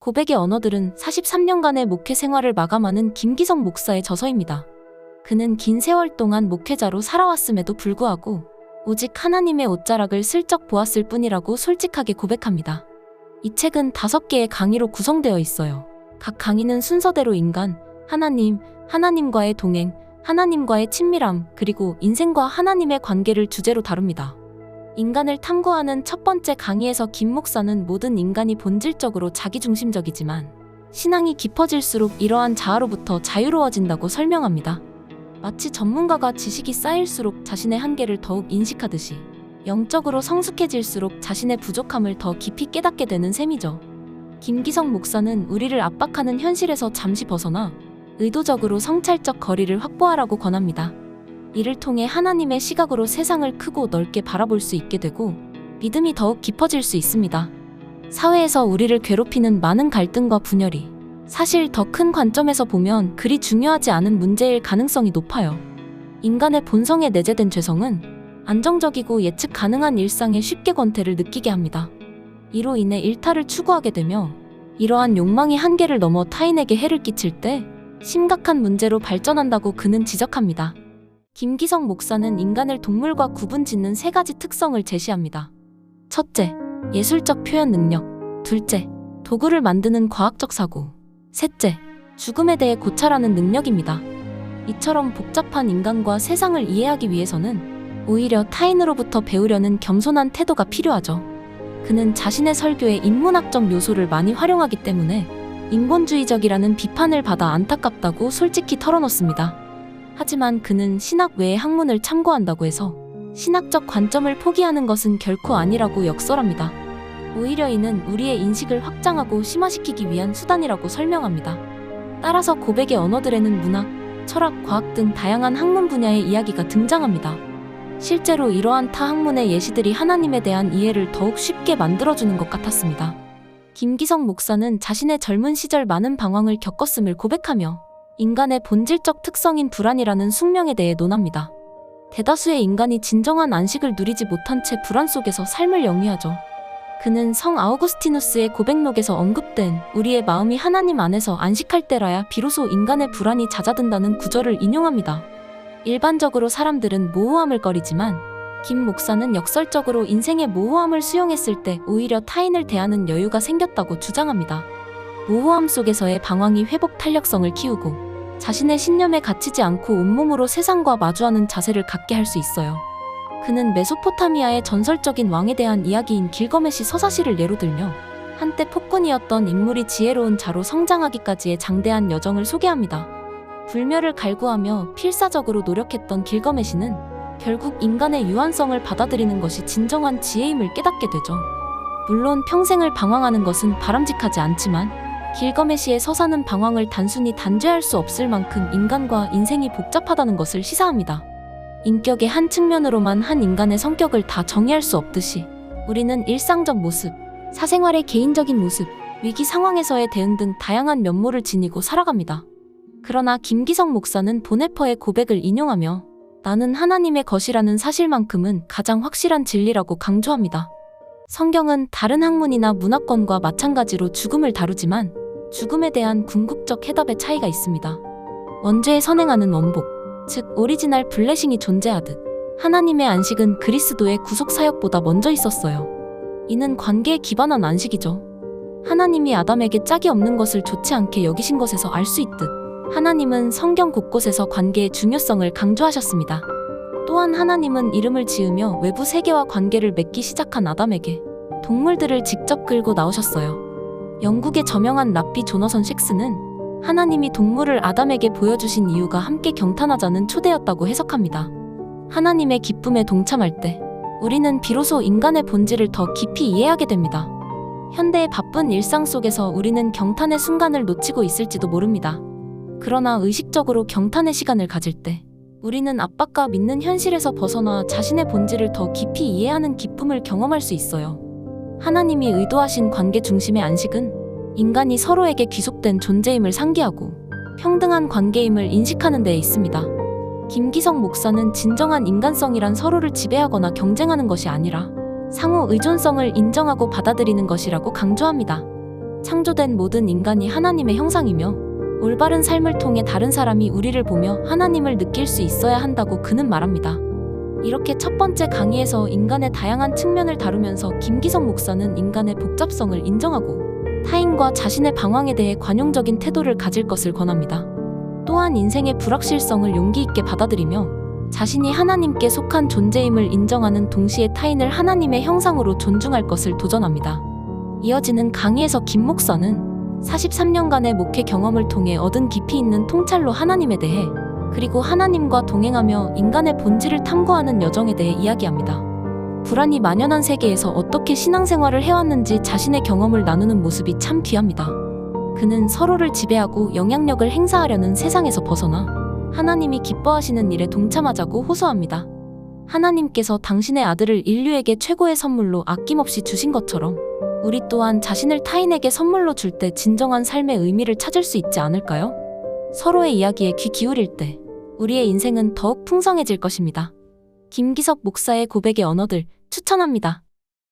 고백의 언어들은 43년간의 목회 생활을 마감하는 김기성 목사의 저서입니다. 그는 긴 세월 동안 목회자로 살아왔음에도 불구하고 오직 하나님의 옷자락을 슬쩍 보았을 뿐이라고 솔직하게 고백합니다. 이 책은 5개의 강의로 구성되어 있어요. 각 강의는 순서대로 인간, 하나님, 하나님과의 동행, 하나님과의 친밀함, 그리고 인생과 하나님의 관계를 주제로 다룹니다. 인간을 탐구하는 첫 번째 강의에서 김 목사는 모든 인간이 본질적으로 자기중심적이지만 신앙이 깊어질수록 이러한 자아로부터 자유로워진다고 설명합니다. 마치 전문가가 지식이 쌓일수록 자신의 한계를 더욱 인식하듯이 영적으로 성숙해질수록 자신의 부족함을 더 깊이 깨닫게 되는 셈이죠. 김기성 목사는 우리를 압박하는 현실에서 잠시 벗어나 의도적으로 성찰적 거리를 확보하라고 권합니다. 이를 통해 하나님의 시각으로 세상을 크고 넓게 바라볼 수 있게 되고 믿음이 더욱 깊어질 수 있습니다. 사회에서 우리를 괴롭히는 많은 갈등과 분열이 사실 더 큰 관점에서 보면 그리 중요하지 않은 문제일 가능성이 높아요. 인간의 본성에 내재된 죄성은 안정적이고 예측 가능한 일상에 쉽게 권태를 느끼게 합니다. 이로 인해 일탈을 추구하게 되며 이러한 욕망이 한계를 넘어 타인에게 해를 끼칠 때 심각한 문제로 발전한다고 그는 지적합니다. 김기성 목사는 인간을 동물과 구분짓는 3가지 특성을 제시합니다. 첫째, 예술적 표현 능력. 둘째, 도구를 만드는 과학적 사고. 셋째, 죽음에 대해 고찰하는 능력입니다. 이처럼 복잡한 인간과 세상을 이해하기 위해서는 오히려 타인으로부터 배우려는 겸손한 태도가 필요하죠. 그는 자신의 설교에 인문학적 요소를 많이 활용하기 때문에 인본주의적이라는 비판을 받아 안타깝다고 솔직히 털어놓습니다. 하지만 그는 신학 외의 학문을 참고한다고 해서 신학적 관점을 포기하는 것은 결코 아니라고 역설합니다. 오히려 이는 우리의 인식을 확장하고 심화시키기 위한 수단이라고 설명합니다. 따라서 고백의 언어들에는 문학, 철학, 과학 등 다양한 학문 분야의 이야기가 등장합니다. 실제로 이러한 타 학문의 예시들이 하나님에 대한 이해를 더욱 쉽게 만들어주는 것 같았습니다. 김기성 목사는 자신의 젊은 시절 많은 방황을 겪었음을 고백하며 인간의 본질적 특성인 불안이라는 숙명에 대해 논합니다. 대다수의 인간이 진정한 안식을 누리지 못한 채 불안 속에서 삶을 영위하죠. 그는 성 아우구스티누스의 고백록에서 언급된 우리의 마음이 하나님 안에서 안식할 때라야 비로소 인간의 불안이 잦아든다는 구절을 인용합니다. 일반적으로 사람들은 모호함을 꺼리지만 김 목사는 역설적으로 인생의 모호함을 수용했을 때 오히려 타인을 대하는 여유가 생겼다고 주장합니다. 모호함 속에서의 방황이 회복 탄력성을 키우고 자신의 신념에 갇히지 않고 온몸으로 세상과 마주하는 자세를 갖게 할 수 있어요. 그는 메소포타미아의 전설적인 왕에 대한 이야기인 길거메시 서사시를 예로 들며 한때 폭군이었던 인물이 지혜로운 자로 성장하기까지의 장대한 여정을 소개합니다. 불멸을 갈구하며 필사적으로 노력했던 길거메시는 결국 인간의 유한성을 받아들이는 것이 진정한 지혜임을 깨닫게 되죠. 물론 평생을 방황하는 것은 바람직하지 않지만 길거메시의 서사는 방황을 단순히 단죄할 수 없을 만큼 인간과 인생이 복잡하다는 것을 시사합니다. 인격의 한 측면으로만 한 인간의 성격을 다 정의할 수 없듯이 우리는 일상적 모습, 사생활의 개인적인 모습, 위기 상황에서의 대응 등 다양한 면모를 지니고 살아갑니다. 그러나 김기성 목사는 보네퍼의 고백을 인용하며 나는 하나님의 것이라는 사실만큼은 가장 확실한 진리라고 강조합니다. 성경은 다른 학문이나 문화권과 마찬가지로 죽음을 다루지만 죽음에 대한 궁극적 해답의 차이가 있습니다. 원죄에 선행하는 원복, 즉 오리지널 블레싱이 존재하듯 하나님의 안식은 그리스도의 구속사역보다 먼저 있었어요. 이는 관계에 기반한 안식이죠. 하나님이 아담에게 짝이 없는 것을 좋지 않게 여기신 것에서 알 수 있듯 하나님은 성경 곳곳에서 관계의 중요성을 강조하셨습니다. 또한 하나님은 이름을 지으며 외부 세계와 관계를 맺기 시작한 아담에게 동물들을 직접 끌고 나오셨어요. 영국의 저명한 랍비 조너선 쉑스는 하나님이 동물을 아담에게 보여주신 이유가 함께 경탄하자는 초대였다고 해석합니다. 하나님의 기쁨에 동참할 때 우리는 비로소 인간의 본질을 더 깊이 이해하게 됩니다. 현대의 바쁜 일상 속에서 우리는 경탄의 순간을 놓치고 있을지도 모릅니다. 그러나 의식적으로 경탄의 시간을 가질 때 우리는 압박과 믿는 현실에서 벗어나 자신의 본질을 더 깊이 이해하는 기쁨을 경험할 수 있어요. 하나님이 의도하신 관계 중심의 안식은 인간이 서로에게 귀속된 존재임을 상기하고 평등한 관계임을 인식하는 데에 있습니다. 김기성 목사는 진정한 인간성이란 서로를 지배하거나 경쟁하는 것이 아니라 상호 의존성을 인정하고 받아들이는 것이라고 강조합니다. 창조된 모든 인간이 하나님의 형상이며 올바른 삶을 통해 다른 사람이 우리를 보며 하나님을 느낄 수 있어야 한다고 그는 말합니다. 이렇게 첫 번째 강의에서 인간의 다양한 측면을 다루면서 김기성 목사는 인간의 복잡성을 인정하고 타인과 자신의 방황에 대해 관용적인 태도를 가질 것을 권합니다. 또한 인생의 불확실성을 용기 있게 받아들이며 자신이 하나님께 속한 존재임을 인정하는 동시에 타인을 하나님의 형상으로 존중할 것을 도전합니다. 이어지는 강의에서 김 목사는 43년간의 목회 경험을 통해 얻은 깊이 있는 통찰로 하나님에 대해 그리고 하나님과 동행하며 인간의 본질을 탐구하는 여정에 대해 이야기합니다. 불안이 만연한 세계에서 어떻게 신앙생활을 해왔는지 자신의 경험을 나누는 모습이 참 귀합니다. 그는 서로를 지배하고 영향력을 행사하려는 세상에서 벗어나 하나님이 기뻐하시는 일에 동참하자고 호소합니다. 하나님께서 당신의 아들을 인류에게 최고의 선물로 아낌없이 주신 것처럼 우리 또한 자신을 타인에게 선물로 줄 때 진정한 삶의 의미를 찾을 수 있지 않을까요? 서로의 이야기에 귀 기울일 때 우리의 인생은 더욱 풍성해질 것입니다. 김기석 목사의 고백의 언어들 추천합니다.